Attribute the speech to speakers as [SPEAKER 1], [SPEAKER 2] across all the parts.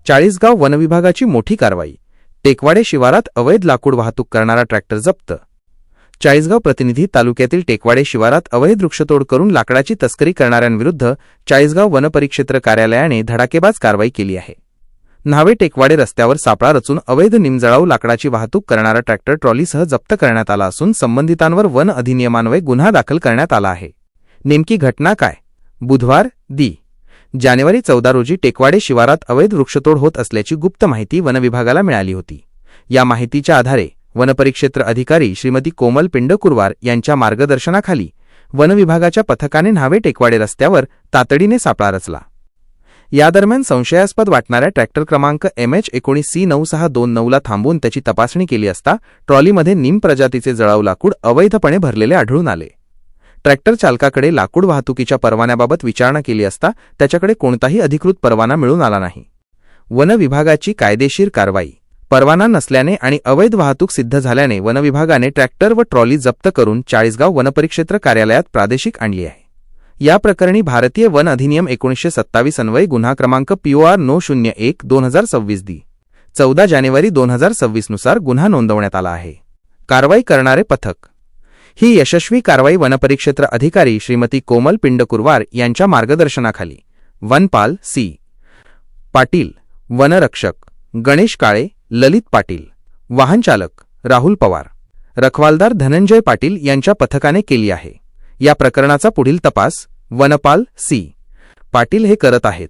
[SPEAKER 1] चाळीसगाव वनविभागाची मोठी कारवाई. टेकवाडे शिवारात अवैध लाकूड वाहतूक करणारा ट्रॅक्टर जप्त. चाळीसगाव प्रतिनिधी तालुक्यातील टेकवाडे शिवारात अवैध वृक्षतोड करून लाकडाची तस्करी करणाऱ्यांविरुद्ध चाळीसगाव वनपरिक्षेत्र कार्यालयाने धडाकेबाज कारवाई केली आहे. न्हावे टेकवाडे रस्त्यावर सापळा रचून अवैध निमजळाऊ लाकडाची वाहतूक करणारा ट्रॅक्टर ट्रॉलीसह जप्त करण्यात आला असून संबंधितांवर वन अधिनियमान्वये गुन्हा दाखल करण्यात आला आहे. नेमकी घटना काय? बुधवार जानेवारी 14 रोजी टेकवाडे शिवारात अवैध वृक्षतोड होत असल्याची गुप्त माहिती वनविभागाला मिळाली होती. या माहितीच्या आधारे वनपरिक्षेत्र अधिकारी श्रीमती कोमल पिंडकुरवार यांच्या मार्गदर्शनाखाली वनविभागाच्या पथकाने न्हावे टेकवाडे रस्त्यावर तातडीने सापळा रचला. या दरम्यान संशयास्पद वाटणाऱ्या ट्रॅक्टर क्रमांक MH19C9629 ला थांबवून त्याची तपासणी केली असता ट्रॉलीमध्ये नीम प्रजातीचे जळाऊ लाकूड अवैधपणे भरलेले आढळून आले. ट्रॅक्टर चालकाकडे लाकूड वाहतुकीच्या परवान्याबाबत विचारणा केली असता त्याच्याकडे कोणताही अधिकृत परवाना मिळून आला नाही. वन विभागाची कायदेशीर कारवाई. परवाना नसल्याने आणि अवैध वाहतूक सिद्ध झाल्याने वनविभागाने ट्रॅक्टर व ट्रॉली जप्त करून चाळीसगाव वनपरिक्षेत्र कार्यालयात प्रादेशिक आणली आहे. या प्रकरणी भारतीय वन अधिनियम 1927 अन्वये गुन्हा क्रमांक POR 901/2026 दि. 14 जानेवारी 2026 नुसार गुन्हा नोंदवण्यात आला आहे. कारवाई करणारे पथक. ही यशस्वी कारवाई वनपरिक्षेत्र अधिकारी श्रीमती कोमल पिंडकुरवार यांच्या मार्गदर्शनाखाली वनपाल C. पाटील, वनरक्षक गणेश काळे, ललित पाटील, वाहनचालक राहुल पवार, रखवालदार धनंजय पाटील यांच्या पथकाने केली आहे. या प्रकरणाचा पुढील तपास वनपाल C. पाटील हे करत आहेत.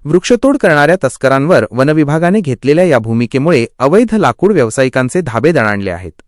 [SPEAKER 1] वृक्षतोड करणाऱ्या तस्करांवर वनविभागाने घेतलेल्या या भूमिकेमुळे अवैध लाकूड व्यावसायिकांचे धाबे दणाणले आहेत.